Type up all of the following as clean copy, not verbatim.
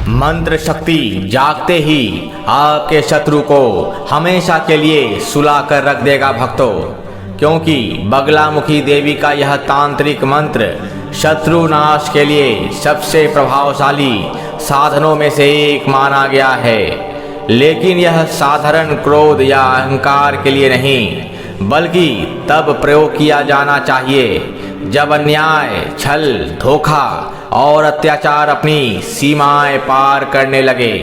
मंत्र शक्ति जागते ही आपके शत्रु को हमेशा के लिए सुला कर रख देगा भक्तों, क्योंकि बगलामुखी देवी का यह तांत्रिक मंत्र शत्रु नाश के लिए सबसे प्रभावशाली साधनों में से एक माना गया है। लेकिन यह साधारण क्रोध या अहंकार के लिए नहीं, बल्कि तब प्रयोग किया जाना चाहिए जब अन्याय, छल, धोखा और अत्याचार अपनी सीमाएं पार करने लगे।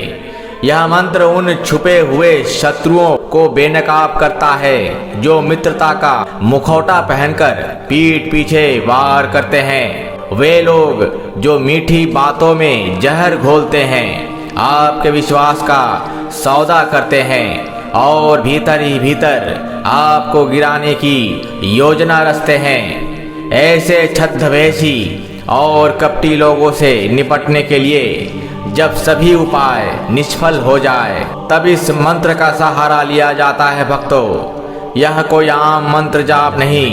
यह मंत्र उन छुपे हुए शत्रुओं को बेनकाब करता है जो मित्रता का मुखौटा पहनकर पीठ पीछे वार करते हैं। वे लोग जो मीठी बातों में जहर घोलते हैं, आपके विश्वास का सौदा करते हैं और भीतर ही भीतर आपको गिराने की योजना रचते हैं। ऐसे छद्मवेशी और कपटी लोगों से निपटने के लिए जब सभी उपाय निष्फल हो जाए, तब इस मंत्र का सहारा लिया जाता है भक्तों। यह कोई आम मंत्र जाप नहीं,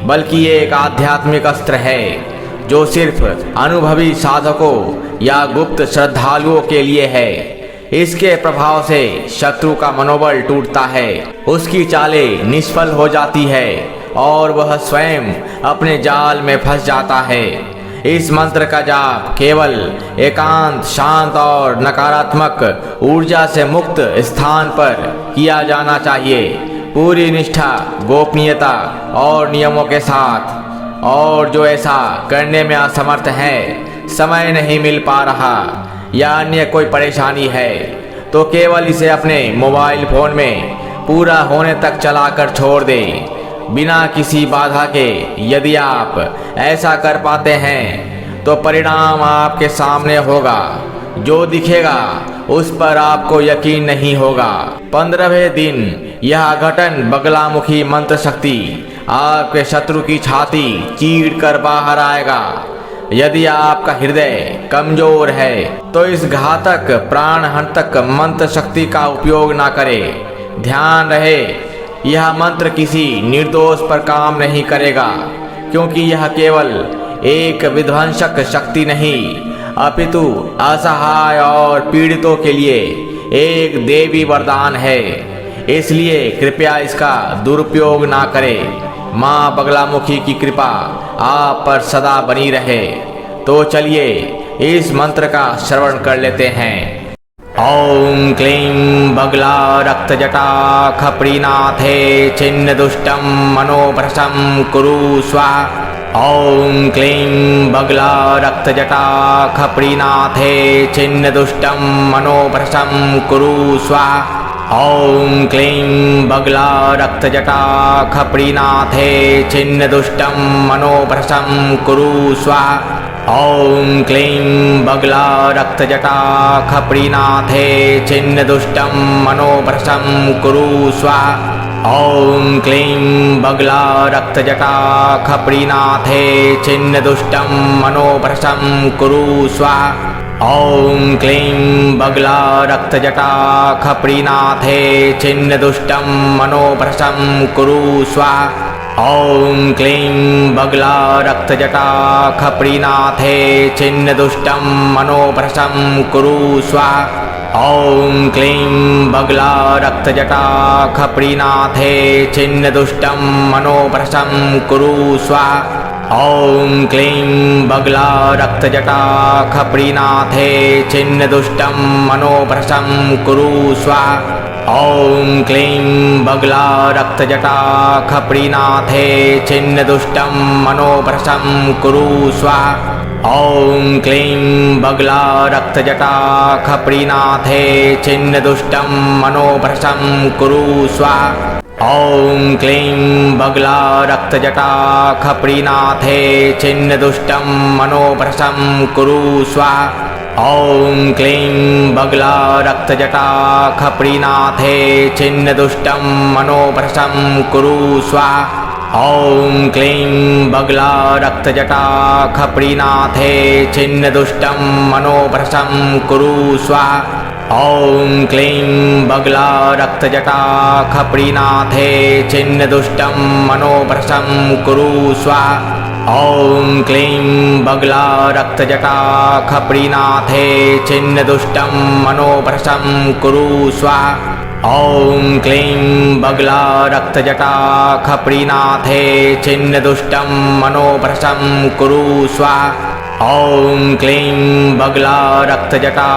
बल्कि एक आध्यात्मिक अस्त्र है जो सिर्फ अनुभवी साधकों या गुप्त श्रद्धालुओं के लिए है। इसके प्रभाव से शत्रु का मनोबल टूटता है, उसकी चालें निष्फल हो जाती है और वह स्वयं अपने जाल में फंस जाता है। इस मंत्र का जाप केवल एकांत, शांत और नकारात्मक ऊर्जा से मुक्त स्थान पर किया जाना चाहिए, पूरी निष्ठा, गोपनीयता और नियमों के साथ। और जो ऐसा करने में असमर्थ है, समय नहीं मिल पा रहा या अन्य कोई परेशानी है, तो केवल इसे अपने मोबाइल फोन में पूरा होने तक चलाकर छोड़ दें, बिना किसी बाधा के। यदि आप ऐसा कर पाते हैं तो परिणाम आपके सामने होगा। जो दिखेगा उस पर आपको यकीन नहीं होगा। 15वें दिन यह घटन बगलामुखी मंत्र शक्ति आपके शत्रु की छाती चीर कर बाहर आएगा। यदि आपका हृदय कमजोर है तो इस घातक प्राणहंतक मंत्र शक्ति का उपयोग ना करें। ध्यान रहे, यह मंत्र किसी निर्दोष पर काम नहीं करेगा, क्योंकि यह केवल एक विध्वंसक शक्ति नहीं, अपितु असहाय और पीड़ितों के लिए एक देवी वरदान है। इसलिए कृपया इसका दुरुपयोग ना करें। माँ बगलामुखी की कृपा आप पर सदा बनी रहे। तो चलिए इस मंत्र का श्रवण कर लेते हैं। ओम क्लीं बगला रक्तजटा खप्रीनाथे छिन्न दुष्टं मनोभ्रशं कुरु स्वाहा। ओम क्लीं बगला रक्तजटा खप्रीनाथे छिन्न दुष्टं मनोभ्रशं कुरु स्वाहा। ओम क्लीं बगला रक्तजटा खप्रीनाथे छिन्न दुष्टं मनोभ्रशं कुरु स्वाहा। ओम क्लीं बगला रक्तजटा खप्रीनाथे छिन्न दुष्टं मनोभ्रशं कुरु स्वाहा। ओम क्लीं बगला रक्तजटा खप्रीनाथे छिन्न दुष्टं मनोभ्रशं कुरु स्वाहा। ओम क्लीं बगला रक्तजटा खप्रीनाथे छिन्न दुष्टं मनोभ्रशं कुरु स्वाहा। ओम क्लीं बगला रक्तजटा खप्रीनाथे छिन्न दुष्टं मनोभ्रशं कुरु स्वाहा। ओम क्लीं बगला रक्तजटा खप्रीनाथे छिन्न दुष्टं मनोभ्रशं कुरु स्वाहा। ओम क्लीं बगला रक्तजटा खप्रीनाथे छिन्न दुष्टं मनोभ्रशं कुरु स्वाहा। ओम क्लीं बगला रक्तजटा खप्रीनाथे छिन्न दुष्टं मनोभ्रशं कुरु स्वाहा। ओम क्लीं बगला रक्तजटा खप्रीनाथे छिन्न दुष्टं मनोभ्रशं कुरु स्वाहा। ओम क्लीं बगला रक्तजटा खप्रीनाथे छिन्न दुष्टं मनोभ्रशं कुरु स्वाहा। ओम क्लीं बगला रक्तजटा खप्रीनाथे छिन्न दुष्टं मनोभ्रशं कुरु स्वाहा। ओम क्लीं बगला रक्तजटा खप्रीनाथे छिन्न दुष्टं मनोभ्रशं कुरु स्वाहा। ओम क्लीं बगला रक्तजटा खप्रीनाथे छिन्न दुष्टं मनोभ्रशं कुरु स्वाहा। ॐ क्लीं बगला रक्तजटा खप्रीनाथे छिन्न दुष्टं मनोभ्रशं कुरु स्वाहा। ॐ क्लीं बगला रक्तजटा खप्रीनाथे छिन्न दुष्टं मनोभ्रशं कुरु स्वाहा। ॐ क्लीं बगला रक्तजटा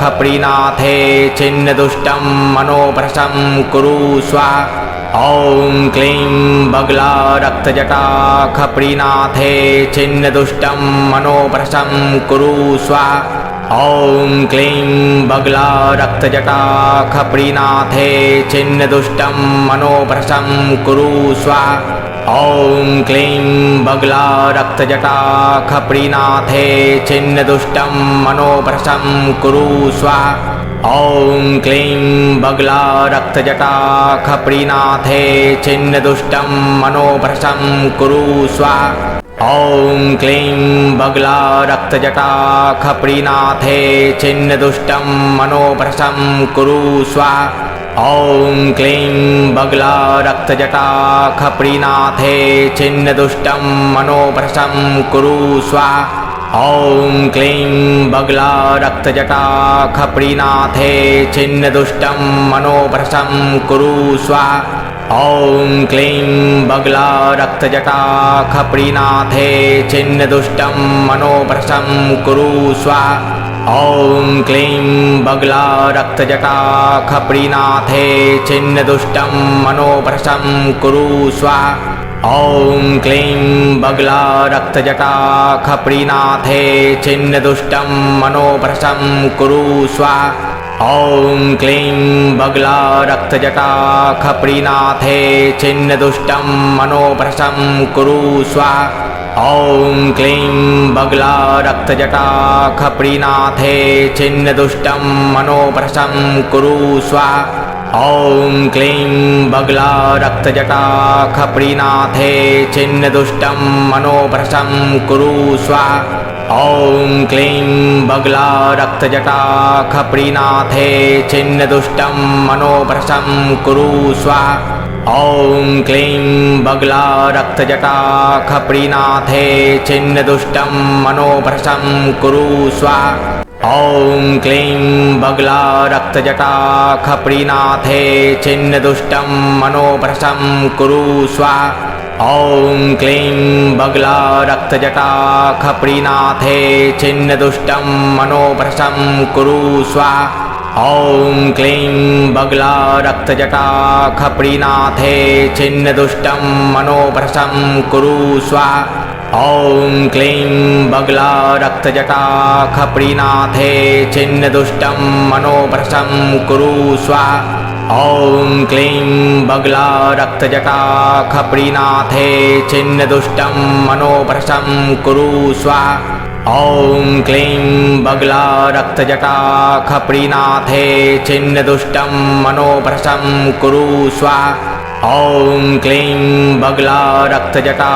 खप्रीनाथे छिन्न दुष्टं मनोभ्रशं कुरु स्वाहा। ॐ क्लीं बगला रक्तजटा खप्रीनाथे छिन्न दुष्टं मनोभ्रशं कुरु स्वाहा। ॐ क्लीं बगला रक्तजटा खप्रीनाथे छिन्न दुष्टं मनोभ्रशं कुरु स्वाहा। ॐ क्लीं बगला रक्तजटा खप्रीनाथे छिन्न दुष्टं मनोभ्रशं कुरु स्वाहा। ॐ क्लीं बगला रक्तजटा खप्रीनाथे छिन्न दुष्टं मनोभ्रशं कुरु स्वाहा। ॐ क्लीं बगला रक्तजटा खप्रीनाथे छिन्न दुष्टं मनोभ्रशं कुरु स्वाहा। ॐ क्लीं बगला रक्तजटा खप्रीनाथे छिन्न दुष्टं मनोभ्रशं कुरु स्वाहा। ॐ क्लीं बगला रक्तजटा खप्रीनाथे छिन्न दुष्टं मनोभ्रशं कुरु स्वाहा। ॐ क्लीं बगला रक्तजटा खप्रीनाथे छिन्न दुष्टं मनोभ्रशं कुरु स्वाहा। ॐ क्लीं बगला रक्तजटा खप्रीनाथे छिन्न दुष्टं मनोभ्रशं कुरु स्वाहा। ॐ क्लीं बगला रक्तजटा खप्रीनाथे छिन्न दुष्टं मनोभ्रशं कुरु स्वाहा। ॐ क्लीं बगला रक्तजटा खप्रीनाथे छिन्न दुष्टं मनोभ्रशं कुरु स्वाहा। ॐ क्लीं बगला रक्तजटा खप्रीनाथे छिन्न दुष्टं मनोभ्रशं कुरु स्वाहा। ॐ क्लीं बगला रक्तजटा खप्रीनाथे छिन्न दुष्टं मनोभ्रशं कुरु स्वाहा। ॐ क्लीं बगला रक्तजटा खप्रीनाथे छिन्न दुष्टं मनोभ्रशं कुरु स्वाहा। ॐ क्लीं बगला रक्तजटा खप्रीनाथे छिन्न दुष्टं मनोभ्रशं कुरु स्वाहा। ॐ क्लीं बगला रक्तजटा खप्रीनाथे छिन्न दुष्टं मनोभ्रशं कुरु स्वाहा। ॐ क्लीं बगला रक्तजटा खप्रीनाथे छिन्न दुष्टं मनोभ्रशं कुरु स्वाहा। ॐ क्लीं बगला रक्तजटा खप्रीनाथे छिन्न दुष्टं मनोभ्रशं कुरु स्वाहा। ॐ क्लीं बगला रक्तजटा खप्रीनाथे छिन्न दुष्टं मनोभ्रशं कुरु स्वाहा। ॐ क्लीं बगला रक्तजटा खप्रीनाथे छिन्न दुष्टं मनोभ्रशं कुरु स्वाहा। ॐ क्लीं बगला रक्तजटा खप्रीनाथे छिन्न दुष्टं मनोभ्रशं कुरु स्वाहा। ॐ क्लीं बगला रक्तजटा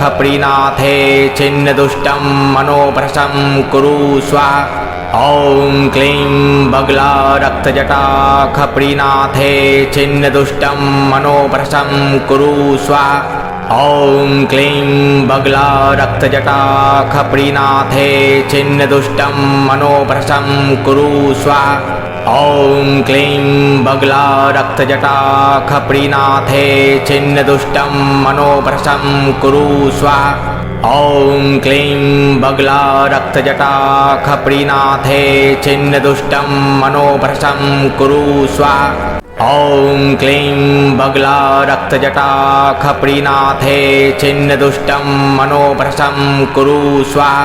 खप्रीनाथे छिन्न दुष्टं मनोभ्रशं कुरु स्वाहा। ॐ क्लीं बगला रक्तजटा खप्रीनाथे छिन्न दुष्टं मनोभ्रशं कुरु स्वाहा। ॐ क्लीं बगला रक्तजटा खप्रीनाथे छिन्न दुष्टं मनोभ्रशं कुरु स्वाहा। ॐ क्लीं बगला रक्तजटा खप्रीनाथे छिन्न दुष्टं मनोभ्रशं कुरु स्वाहा। ॐ क्लीं बगला रक्तजटा खप्रीनाथे छिन्न दुष्टं मनोभ्रशं कुरु स्वाहा। ॐ क्लीं बगला रक्तजटा खप्रीनाथे छिन्न दुष्टं मनोभ्रशं कुरु स्वाहा।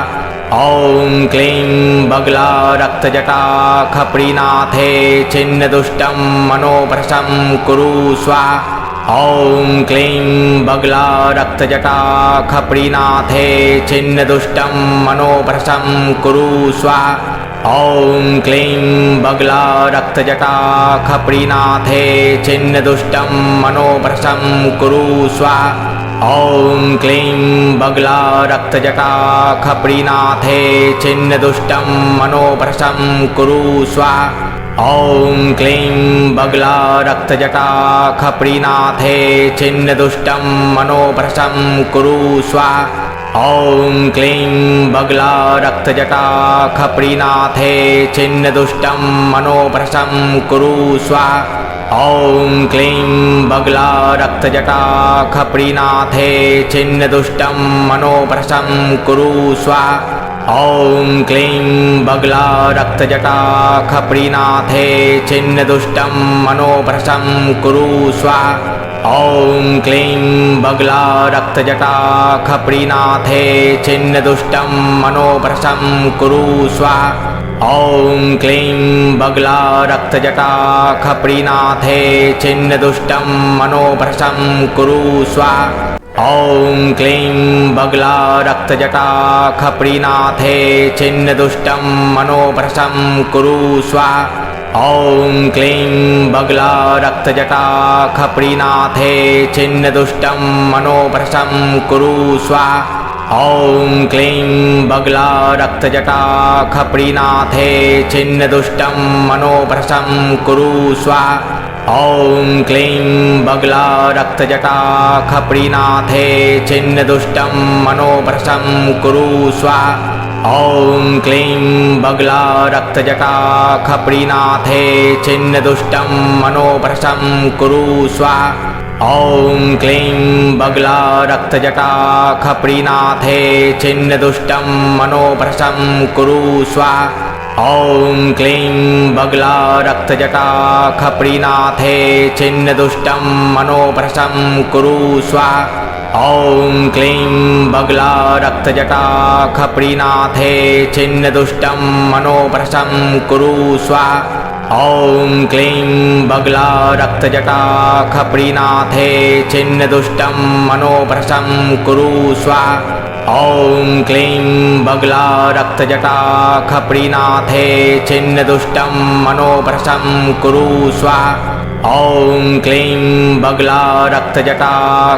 ॐ क्लीं बगला रक्तजटा खप्रीनाथे छिन्न दुष्टं मनोभ्रशं कुरु स्वाहा। ॐ क्लीं बगला रक्तजटा खप्रीनाथे छिन्न दुष्टं मनोभ्रशं कुरु स्वाहा। ॐ क्लीं बगला रक्तजटा खप्रीनाथे छिन्न दुष्टं मनोभ्रशं कुरु स्वाहा। ॐ क्लीं बगला रक्तजटा खप्रीनाथे छिन्न दुष्टं मनोभ्रशं कुरु स्वाहा। ॐ क्लीं बगला रक्तजटा खप्रीनाथे छिन्न दुष्टं मनोभ्रशं कुरु स्वाहा। ॐ क्लीं बगला रक्तजटा खप्रीनाथे छिन्न दुष्टं मनोभ्रशं कुरु स्वाहा। ॐ क्लीं बगला रक्तजटा खप्रीनाथे छिन्न दुष्टं मनोभ्रशं कुरु स्वाहा। ॐ क्लीं बगला रक्तजटा खप्रीनाथे छिन्न दुष्टं मनोभ्रशं कुरु स्वाहा। ॐ क्लीं बगला रक्तजटा खप्रीनाथे छिन्न दुष्टं मनोभ्रशं कुरु स्वाहा। ॐ क्लीं बगला रक्तजटा खप्रीनाथे छिन्न दुष्टं मनोभ्रशं कुरु स्वाहा। ॐ क्लीं बगला रक्तजटा खप्रीनाथे छिन्न दुष्टं मनोभ्रशं कुरु स्वाहा। ॐ क्लीं बगला रक्तजटा खप्रीनाथे छिन्न दुष्टं मनोभ्रशं कुरु स्वाहा। ॐ क्लीं बगला रक्तजटा खप्रीनाथे छिन्न दुष्टं मनोभ्रशं कुरु स्वाहा। ॐ क्लीं बगला रक्तजटा खप्रीनाथे छिन्न दुष्टं मनोभ्रशं कुरु स्वाहा। ॐ क्लीं बगला रक्तजटा खप्रीनाथे छिन्न दुष्टं मनोभ्रशं कुरु स्वाहा। ॐ क्लीं बगला रक्तजटा खप्रीनाथे छिन्न दुष्टं मनोभ्रशं कुरु स्वाहा। ॐ क्लीं बगला रक्तजटा खप्रीनाथे छिन्न दुष्टं मनोभ्रशं कुरु स्वाहा। ॐ क्लीं बगला रक्तजटा खप्रीनाथे छिन्न दुष्टं मनोभ्रशं कुरु स्वाहा। ॐ क्लीं बगला रक्तजटा खप्रीनाथे छिन्न दुष्टं मनोभ्रशं कुरु स्वाहा। ॐ क्लीं बगला रक्तजटा खप्रीनाथे छिन्न दुष्टं मनोभ्रशं कुरु स्वाहा। ॐ क्लीं बगला रक्तजटा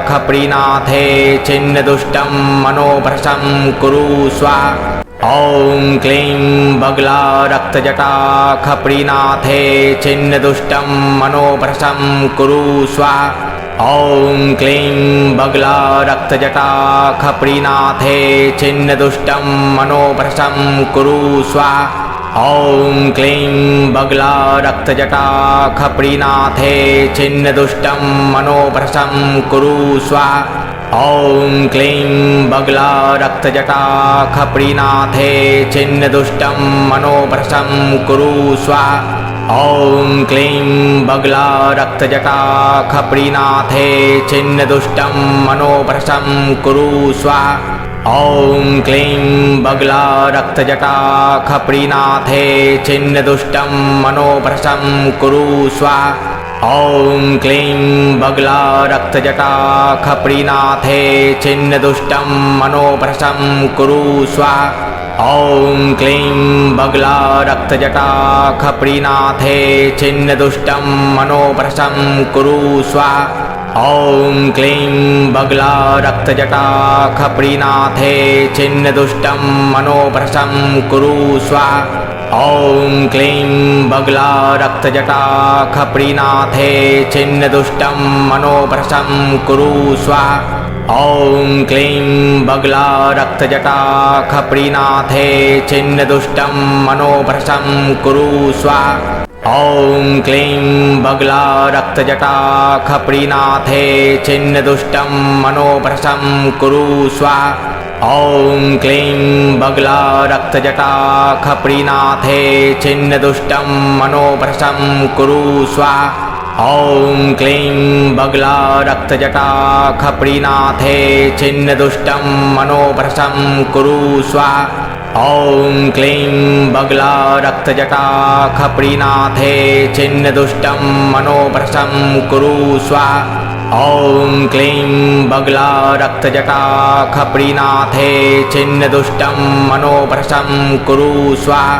खप्रीनाथे छिन्न दुष्टं मनोभ्रशं कुरु स्वाहा। ॐ क्लीं बगला रक्तजटा खप्रीनाथे छिन्न दुष्टं मनोभ्रशं कुरु स्वाहा। ॐ क्लीं बगला रक्तजटा खप्रीनाथे छिन्न दुष्टं मनोभ्रशं कुरु स्वाहा। ॐ क्लीं बगला रक्तजटा खप्रीनाथे छिन्न दुष्टं मनोभ्रशं कुरु स्वाहा। ॐ क्लीं बगला रक्तजटा खप्रीनाथे छिन्न दुष्टं मनोभ्रशं कुरु स्वाहा। ॐ क्लीं बगला रक्तजटा खप्रीनाथे छिन्न दुष्टं मनोभ्रशं कुरु स्वाहा। ॐ क्लीं बगला रक्तजटा खप्रीनाथे छिन्न दुष्टं मनोभ्रशं कुरु स्वाहा। ॐ क्लीं बगला रक्तजटा खप्रीनाथे छिन्न दुष्टं मनोभ्रशं कुरु स्वाहा। ॐ क्लीं बगला रक्तजटा खप्रीनाथे छिन्न दुष्टं मनोभ्रशं कुरु स्वाहा। ॐ क्लीं बगला रक्तजटा खप्रीनाथे छिन्न दुष्टं मनोभ्रशं कुरु स्वाहा। ॐ क्लीं बगला रक्तजटा खप्रीनाथे छिन्न दुष्टं मनोभ्रशं कुरु स्वाहा। ॐ क्लीं बगला रक्तजटा खप्रीनाथे छिन्न दुष्टं मनोभ्रशं कुरु स्वाहा। ॐ क्लीं बगला रक्तजटा खप्रीनाथे छिन्न दुष्टं मनोभ्रशं कुरु स्वाहा। ॐ क्लीं बगला रक्तजटा खप्रीनाथे छिन्न दुष्टं मनोभ्रशं कुरु स्वाहा। ॐ क्लीं बगला रक्तजटा खप्रीनाथे छिन्न दुष्टं मनोभ्रशं कुरु स्वाहा। ॐ क्लीं बगला रक्तजटा खप्रीनाथे छिन्न दुष्टं मनोभ्रशं कुरु स्वाहा। ॐ क्लीं बगला रक्तजटा खप्रीनाथे छिन्न दुष्टं मनोभ्रशं कुरु स्वाहा।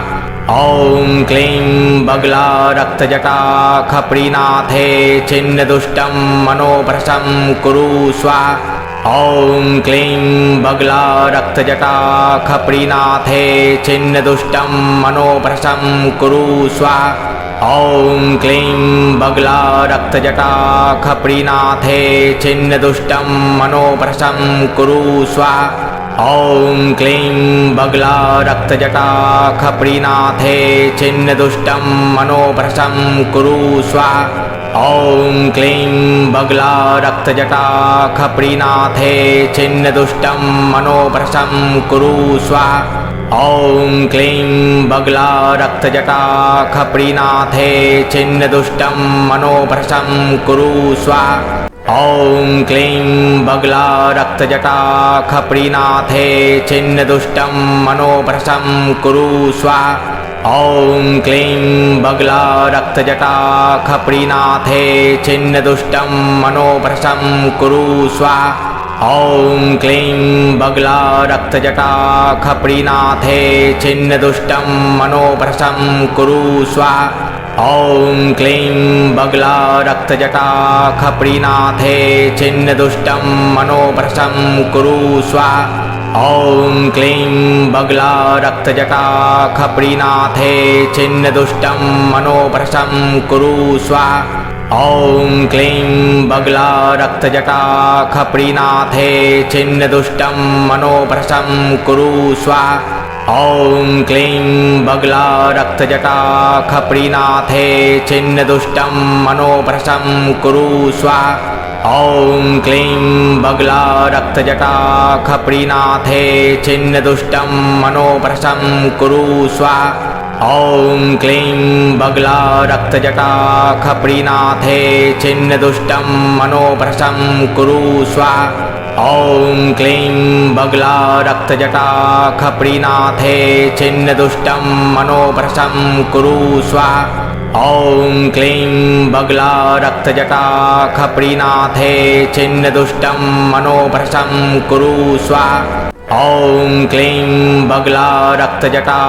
ॐ क्लीं बगला रक्तजटा खप्रीनाथे छिन्न दुष्टं मनोभ्रशं कुरु स्वाहा। ॐ क्लीं बगला रक्तजटा खप्रीनाथे छिन्न दुष्टं मनोभ्रशं कुरु स्वाहा। ॐ क्लीं बगला रक्तजटा खप्रीनाथे छिन्न दुष्टं मनोभ्रशं कुरु स्वाहा। ॐ क्लीं बगला रक्तजटा खप्रीनाथे छिन्न दुष्टं मनोभ्रशं कुरु स्वाहा। ॐ क्लीं बगला रक्तजटा खप्रीनाथे छिन्न दुष्टं मनोभ्रशं कुरु स्वाहा। ॐ क्लीं बगला रक्तजटा खप्रीनाथे छिन्न दुष्टं मनोभ्रशं कुरु स्वाहा। ॐ क्लीं बगला रक्तजटा खप्रीनाथे छिन्न दुष्टं मनोभ्रशं कुरु स्वाहा। ॐ क्लीं बगला रक्तजटा खप्रीनाथे छिन्न दुष्टं मनोभ्रशं कुरु स्वाहा। ॐ क्लीं बगला रक्तजटा खप्रीनाथे छिन्न दुष्टं मनोभ्रशं कुरु स्वाहा। ॐ क्लीं बगला रक्तजटा खप्रीनाथे छिन्न दुष्टं मनोभ्रशं कुरु स्वाहा। ॐ क्लीं बगला रक्तजटा खप्रीनाथे छिन्न दुष्टं मनोभ्रशं कुरु स्वाहा। ॐ क्लीं बगला रक्तजटा खप्रीनाथे छिन्न दुष्टं मनोभ्रशं कुरु स्वाहा। ॐ क्लीं बगला रक्तजटा खप्रीनाथे छिन्न दुष्टं मनोभ्रशं कुरु स्वाहा। ॐ क्लीं बगला रक्तजटा खप्रीनाथे छिन्न दुष्टं मनोभ्रशं कुरु स्वाहा। ॐ क्लीं बगला रक्तजटा खप्रीनाथे छिन्न दुष्टं मनोभ्रशं कुरु स्वाहा। ॐ क्लीं बगला रक्तजटा खप्रीनाथे छिन्न दुष्टं मनोभ्रशं कुरु स्वाहा। ॐ क्लीं बगला रक्तजटा खप्रीनाथे छिन्न दुष्टं मनोभ्रशं कुरु स्वाहा। ॐ क्लीं बगला रक्तजटा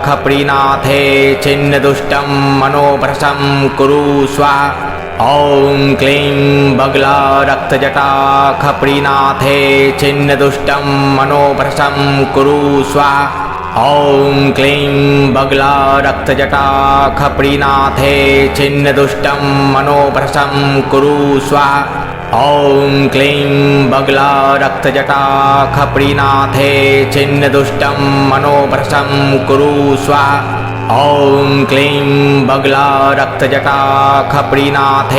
खप्रीनाथे छिन्न दुष्टं मनोभ्रशं कुरु स्वाहा। ॐ क्लीं बगला रक्तजटा खप्रीनाथे छिन्न दुष्टं मनोभ्रशं कुरु स्वाहा। ॐ क्लीं बगला रक्तजटा खप्रीनाथे छिन्न दुष्टं मनोभ्रशं कुरु स्वाहा। ॐ क्लीं बगला रक्तजटा खप्रीनाथे छिन्न दुष्टं मनोभ्रशं कुरु स्वाहा। ॐ क्लीं बगला रक्तजटा खप्रीनाथे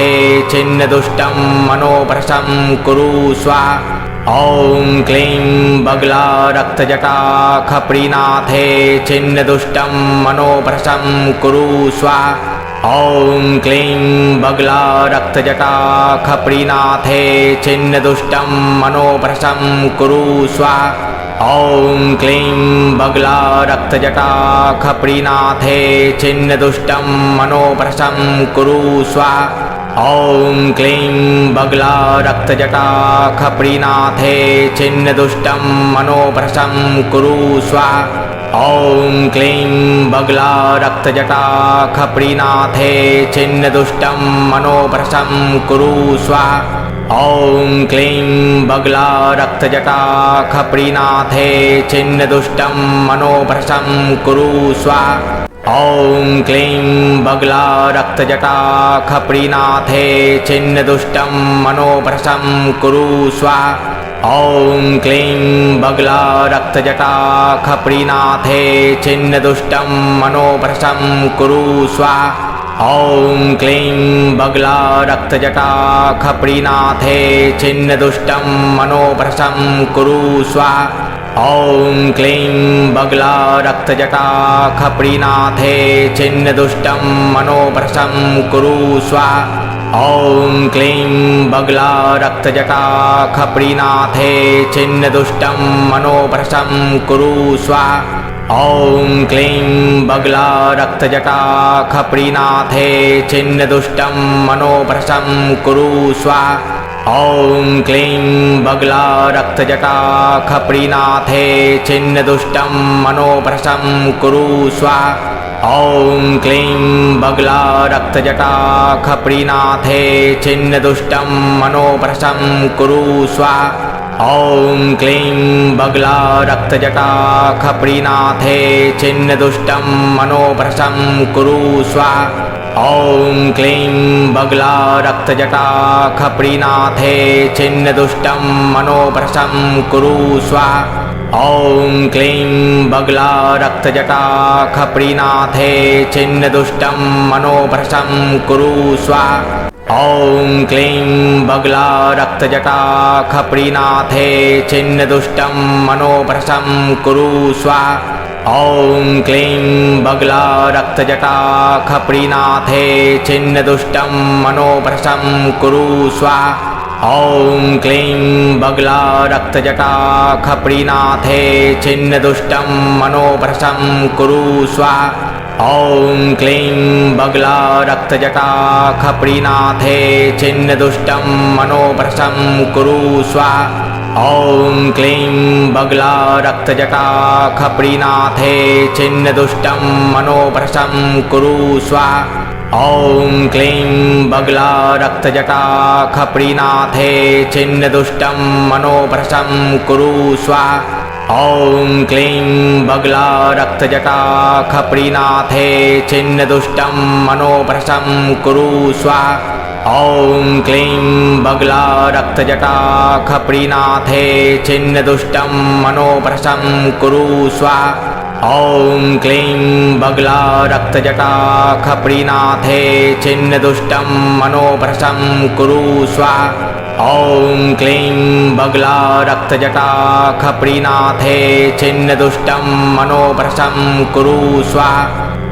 छिन्न दुष्टं मनोभ्रशं कुरु स्वाहा। ॐ क्लीं बगला रक्तजटा खप्रीनाथे छिन्न दुष्टं मनोभ्रशं कुरु स्वाहा। ॐ क्लीं बगला रक्तजटा खप्रीनाथे छिन्न दुष्टं मनोभ्रशं कुरु स्वाहा। ॐ क्लीं बगला रक्तजटा खप्रीनाथे छिन्न दुष्टं मनोभ्रशं कुरु स्वाहा। ॐ क्लीं बगला रक्तजटा खप्रीनाथे छिन्न दुष्टं मनोभ्रशं कुरु स्वाहा। ॐ क्लीं बगला रक्तजटा खप्रीनाथे छिन्न दुष्टं मनोभ्रशं कुरु स्वाहा। ॐ क्लीं बगला रक्तजटा खप्रीनाथे छिन्न दुष्टं मनोभ्रशं कुरु स्वाहा। ॐ क्लीं बगला रक्तजटा खप्रीनाथे छिन्न दुष्टं मनोभ्रशं कुरु स्वाहा। ॐ क्लीं बगला रक्तजटा खप्रीनाथे छिन्न दुष्टं मनोभ्रशं कुरु स्वाहा। ॐ क्लीं बगला रक्तजटा खप्रीनाथे छिन्न दुष्टं मनोभ्रशं कुरु स्वाहा। ॐ क्लीं बगला रक्तजटा खप्रीनाथे छिन्न दुष्टं मनोभ्रशं कुरु स्वाहा। ॐ क्लीं बगला रक्तजटा खप्रीनाथे छिन्न दुष्टं मनोभ्रशं कुरु स्वाहा। ॐ क्लीं बगला रक्तजटा खप्रीनाथे छिन्न दुष्टं मनोभ्रशं कुरु स्वाहा। ॐ क्लीं बगला रक्तजटा खप्रीनाथे छिन्न दुष्टं मनोभ्रशं कुरु स्वाहा। ॐ क्लीं बगला रक्तजटा खप्रीनाथे छिन्न दुष्टं मनोभ्रशं कुरु स्वाहा। ॐ क्लीं बगला रक्तजटा खप्रीनाथे छिन्न दुष्टं मनोभ्रशं कुरु स्वाहा। ॐ क्लीं बगला रक्तजटा खप्रीनाथे छिन्न दुष्टं मनोभ्रशं कुरु स्वाहा। ॐ क्लीं बगला रक्तजटा खप्रीनाथे छिन्न दुष्टं मनोभ्रशं कुरु स्वाहा। ॐ क्लीं बगला रक्तजटा खप्रीनाथे छिन्न दुष्टं मनोभ्रशं कुरु स्वाहा। ॐ क्लीं बगला रक्तजटा खप्रीनाथे छिन्न दुष्टं मनोभ्रशं कुरु स्वाहा। ॐ क्लीं बगला रक्तजटा खप्रीनाथे छिन्न दुष्टं मनोभ्रशं कुरु स्वाहा। ॐ क्लीं बगला रक्तजटा खप्रीनाथे छिन्न दुष्टं मनोभ्रशं कुरु स्वाहा। ॐ क्लीं बगला रक्तजटा खप्रीनाथे छिन्न दुष्टं मनोभ्रशं कुरु स्वाहा। ॐ क्लीं बगला रक्तजटा खप्रीनाथे छिन्न दुष्टं मनोभ्रशं कुरु स्वाहा। ॐ क्लीं बगला रक्तजटा खप्रीनाथे छिन्न दुष्टं मनोभ्रशं कुरु स्वाहा। ॐ क्लीं बगला रक्तजटा खप्रीनाथे छिन्न दुष्टं मनोभ्रशं कुरु स्वाहा। ॐ क्लीं बगला रक्तजटा खप्रीनाथे छिन्न दुष्टं मनोभ्रशं कुरु स्वाहा। ॐ क्लीं बगला रक्तजटा खप्रीनाथे छिन्न दुष्टं मनोभ्रशं कुरु स्वाहा।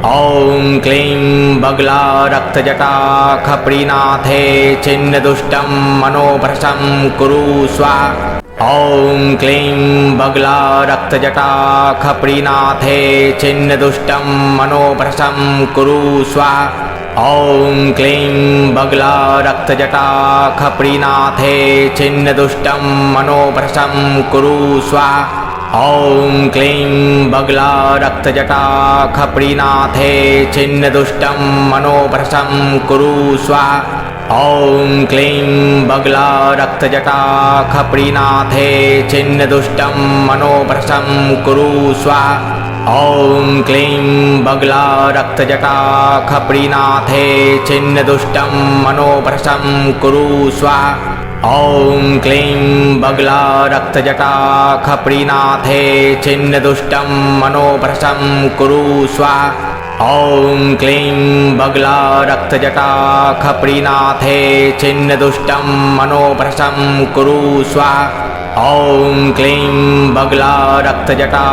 ॐ क्लीं बगला रक्तजटा खप्रीनाथे छिन्न दुष्टं मनोभ्रशं कुरु स्वाहा। ॐ क्लीं बगला रक्तजटा खप्रीनाथे छिन्न दुष्टं मनोभ्रशं कुरु स्वाहा। ॐ क्लीं बगला रक्तजटा खप्रीनाथे छिन्न दुष्टं मनोभ्रशं कुरु स्वाहा। ॐ क्लीं बगला रक्तजटा खप्रीनाथे छिन्न दुष्टं मनोभ्रशं कुरु स्वाहा। ॐ क्लीं बगला रक्तजटा खप्रीनाथे छिन्न दुष्टं मनोभ्रशं कुरु स्वाहा। ॐ क्लीं बगला रक्तजटा खप्रीनाथे छिन्न दुष्टं मनोभ्रशं कुरु स्वाहा। ॐ क्लीं बगला रक्तजटा खप्रीनाथे छिन्न दुष्टं मनोभ्रशं कुरु स्वाहा। ॐ क्लीं बगला रक्तजटा खप्रीनाथे छिन्न दुष्टं मनोभ्रशं कुरु स्वाहा। ॐ क्लीं बगला रक्तजटा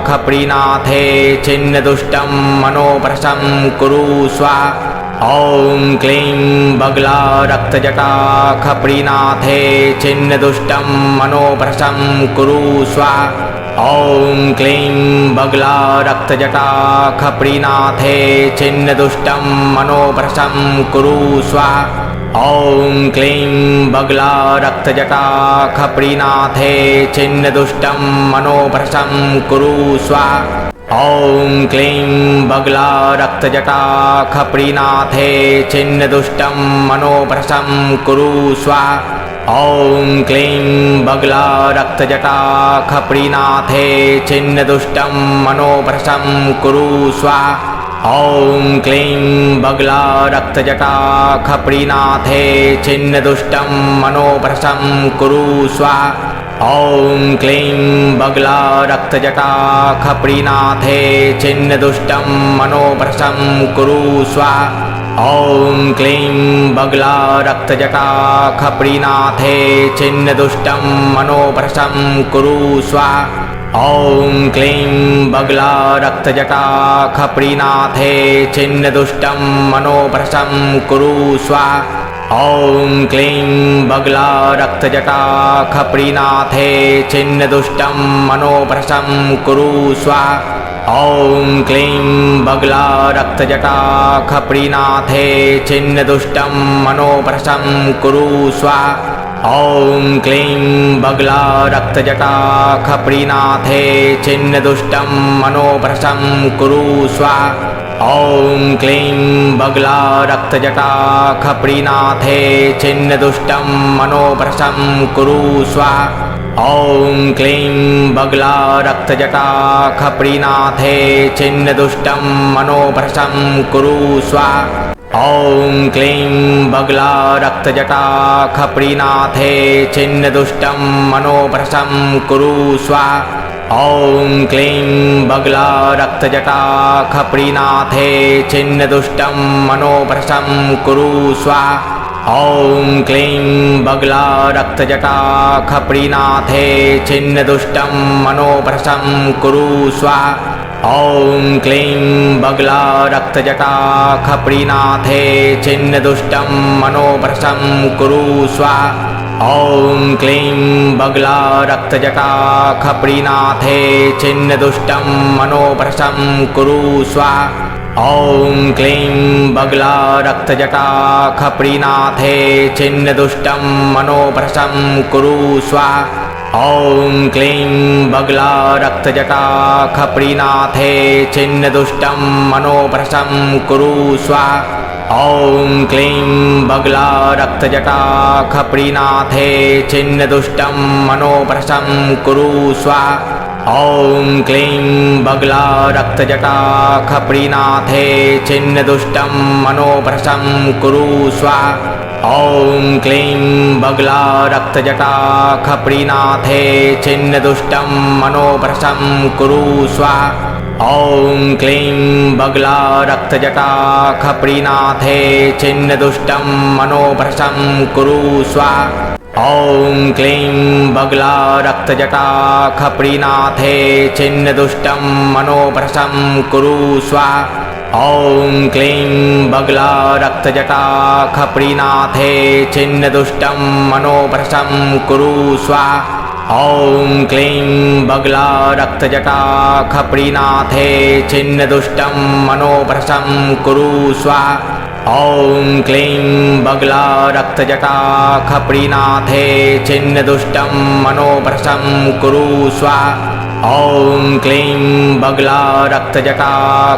खप्रीनाथे छिन्न दुष्टं मनोभ्रशं कुरु स्वाहा। ॐ क्लीं बगला रक्तजटा खप्रीनाथे छिन्न दुष्टं मनोभ्रशं कुरु स्वाहा। ॐ क्लीं बगला रक्तजटा खप्रीनाथे छिन्न दुष्टं मनोभ्रशं कुरु स्वाहा। ॐ क्लीं बगला रक्तजटा खप्रीनाथे छिन्न दुष्टं मनोभ्रशं कुरु स्वाहा। ॐ क्लीं बगला रक्तजटा खप्रीनाथे छिन्न दुष्टं मनोभ्रशं कुरु स्वाहा। ॐ क्लीं बगला रक्तजटा खप्रीनाथे छिन्न दुष्टं मनोभ्रशं कुरु स्वाहा। ॐ क्लीं बगला रक्तजटा खप्रीनाथे छिन्न दुष्टं मनोभ्रशं कुरु स्वाहा। ॐ क्लीं बगला रक्तजटा खप्रीनाथे छिन्न दुष्टं मनोभ्रशं कुरु स्वाहा। ॐ क्लीं बगला रक्तजटा खप्रीनाथे छिन्न दुष्टं मनोभ्रशं कुरु स्वाहा। ॐ क्लीं बगला रक्तजटा खप्रीनाथे छिन्न दुष्टं मनोभ्रशं कुरु स्वाहा। ॐ क्लीं बगला रक्तजटा खप्रीनाथे छिन्न दुष्टं मनोभ्रशं कुरु स्वाहा। ॐ क्लीं बगला रक्तजटा खप्रीनाथे छिन्न दुष्टं मनोभ्रशं कुरु स्वाहा। ॐ क्लीं बगला रक्तजटा खप्रीनाथे छिन्न दुष्टं मनोभ्रशं कुरु स्वाहा। ॐ क्लीं बगला रक्तजटा खप्रीनाथे छिन्न दुष्टं मनोभ्रशं कुरु स्वाहा। ॐ क्लीं बगला रक्तजटा खप्रीनाथे छिन्न दुष्टं मनोभ्रशं कुरु स्वाहा। ॐ क्लीं बगला रक्तजटा खप्रीनाथे छिन्न दुष्टं मनोभ्रशं कुरु स्वाहा। ॐ क्लीं बगला रक्तजटा खप्रीनाथे छिन्नदुष्टं मनोभ्रशं कुरु स्वाहा। ॐ क्लीं बगला रक्तजटा खप्रीनाथे छिन्नदुष्टं मनोभ्रशं कुरु स्वाहा। ॐ क्लीं बगला रक्तजटा खप्रीनाथे छिन्नदुष्टं मनोभ्रशं कुरु स्वाहा। ॐ क्लीं बगला रक्तजटा खप्रीनाथे छिन्नदुष्टं मनोभ्रशं कुरु स्वाहा। ॐ क्लीं बगला रक्तजटा खप्रीनाथे छिन्नदुष्टं मनोभ्रशं कुरु स्वाहा। ॐ क्लीं बगला रक्तजटा खप्रीनाथे छिन्नदुष्टं मनोभ्रशं कुरु स्वाहा। ॐ क्लीं बगला रक्तजटा खप्रीनाथे छिन्नदुष्टं मनोभ्रशं कुरु स्वाहा। ॐ क्लीं बगला रक्तजटा खप्रीनाथे छिन्नदुष्टं मनोभ्रशं कुरु स्वाहा। ॐ क्लीं बगला रक्तजटा खप्रीनाथे छिन्नदुष्टं मनोभ्रशं कुरु स्वाहा। ॐ क्लीं बगला रक्तजटा खप्रीनाथे छिन्नदुष्टं मनोभ्रशं कुरु स्वाहा। ॐ क्लीं बगला रक्तजटा खप्रीनाथे छिन्नदुष्टं मनोभ्रशं कुरु स्वाहा। ॐ क्लीं बगला रक्तजटा खप्रीनाथे छिन्नदुष्टं मनोभ्रशं कुरु स्वाहा। ॐ क्लीं बगला रक्तजटा खप्रीनाथे छिन्नदुष्टं मनोभ्रशं कुरु स्वाहा। ॐ क्लीं बगला रक्तजटा खप्रीनाथे छिन्नदुष्टं मनोभ्रशं कुरु स्वाहा। ॐ क्लीं बगला रक्तजटा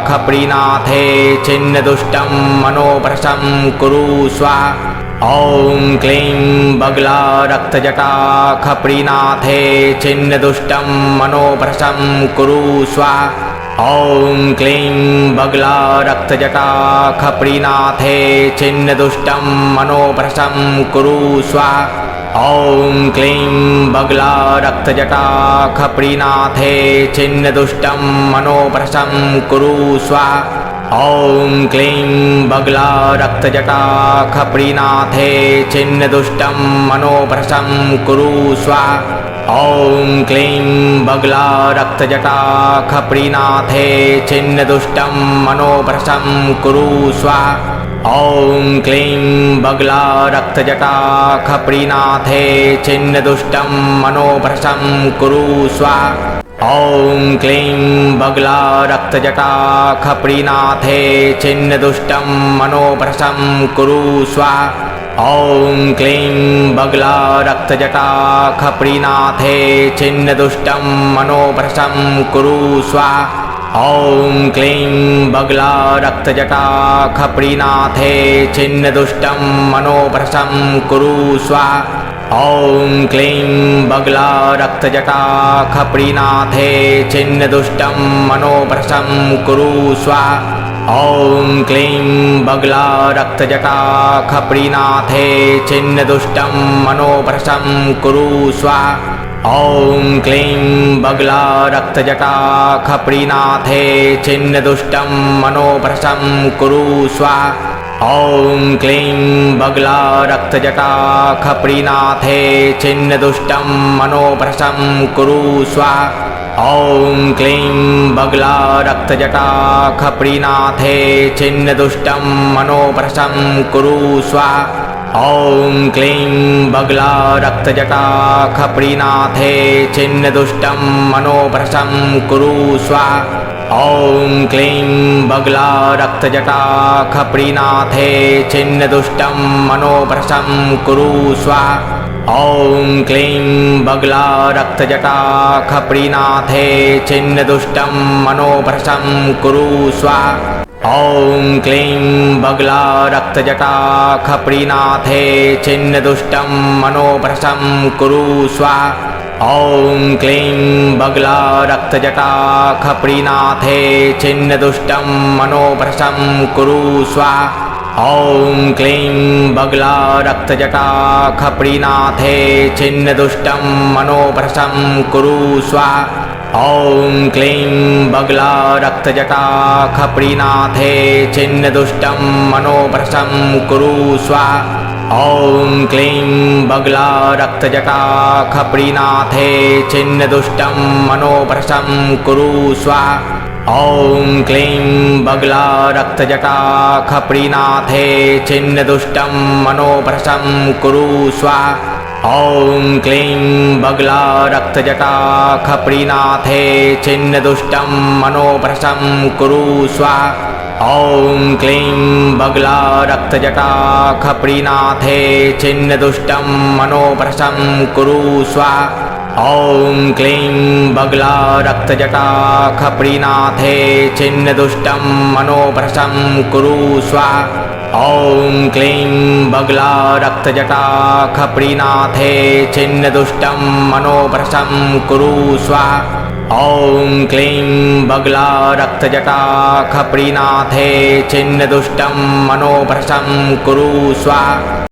खप्रीनाथे छिन्नदुष्टं मनोभ्रशं कुरु स्वाहा। ॐ क्लीं बगला रक्तजटा खप्रीनाथे छिन्नदुष्टं मनोभ्रशं कुरु स्वाहा। ॐ क्लीं बगला रक्तजटा खप्रीनाथे छिन्नदुष्टं मनोभ्रशं कुरु स्वाहा। ॐ क्लीं बगला रक्तजटा खप्रीनाथे छिन्नदुष्टं मनोभ्रशं कुरु स्वाहा। ॐ क्लीं बगला रक्तजटा खप्रीनाथे छिन्नदुष्टं मनोभ्रशं कुरु स्वाहा। ॐ क्लीं बगला रक्तजटा खप्रीनाथे छिन्नदुष्टं मनोभ्रशं कुरु स्वाहा। ॐ क्लीं बगला रक्तजटा खप्रीनाथे छिन्नदुष्टं मनोभ्रशं कुरु स्वाहा। ॐ क्लीं बगला रक्तजटा खप्रीनाथे छिन्नदुष्टं मनोभ्रशं कुरु स्वाहा। ॐ क्लीं बगला रक्तजटा खप्रीनाथे छिन्नदुष्टं मनोभ्रशं कुरु स्वाहा। ॐ क्लीं बगला रक्तजटा खप्रीनाथे छिन्नदुष्टं मनोभ्रशं कुरु स्वाहा। ॐ क्लीं बगला रक्तजटा खप्रीनाथे छिन्नदुष्टं मनोभ्रशं कुरु स्वाहा। ॐ क्लीं बगला रक्तजटा खप्रीनाथे छिन्नदुष्टं मनोभ्रशं कुरु स्वाहा। ॐ क्लीं बगला रक्तजटा खप्रीनाथे छिन्नदुष्टं मनोभ्रशं कुरु स्वाहा। ॐ क्लीं बगला रक्तजटा खप्रीनाथे छिन्नदुष्टं मनोभ्रशं कुरु स्वाहा। ॐ क्लीं बगला रक्तजटा खप्रीनाथे छिन्नदुष्टं मनोभ्रशं कुरु स्वाहा। ॐ क्लीं बगला रक्तजटा खप्रीनाथे छिन्नदुष्टं मनोभ्रशं कुरु स्वाहा। ॐ क्लीं बगला रक्तजटा खप्रीनाथे छिन्नदुष्टं मनोभ्रशं कुरु स्वाहा। ॐ क्लीं बगला रक्तजटा खप्रीनाथे छिन्नदुष्टं मनोभ्रशं कुरु स्वाहा। ॐ क्लीं बगला रक्तजटा खप्रीनाथे छिन्नदुष्टं मनोभ्रशं कुरु स्वाहा। ॐ क्लीं बगला रक्तजटा खप्रीनाथे छिन्नदुष्टं मनोभ्रशं कुरु स्वाहा। ॐ क्लीं बगला रक्तजटा खप्रीनाथे छिन्नदुष्टं मनोभ्रशं कुरु स्वाहा। ॐ क्लीं बगला रक्तजटा खप्रीनाथे छिन्न दुष्टं मनोभ्रशं कुरु स्वाहा। ॐ क्लीं बगला रक्तजटा खप्रीनाथे छिन्न दुष्टं मनोभ्रशं कुरु स्वाहा। ॐ क्लीं बगला रक्तजटा खप्रीनाथे छिन्न दुष्टं मनोभ्रशं कुरु स्वाहा। ॐ क्लीं बगला रक्तजटा खप्रीनाथे छिन्न दुष्टं मनोभ्रशं कुरु स्वाहा। ॐ क्लीं बगला रक्तजटा खप्रीनाथे छिन्न दुष्टं मनोभ्रशं कुरु स्वाहा। ॐ क्लीं बगला रक्तजटा खप्रीनाथे छिन्न दुष्टं मनोभ्रशं कुरु स्वाहा। ॐ क्लीं बगला रक्तजटा खप्रीनाथे छिन्न दुष्टं मनोभ्रशं कुरु स्वाहा। ॐ क्लीं बगला रक्तजटा खप्रीनाथे छिन्न दुष्टं मनोभ्रशं कुरु स्वाहा।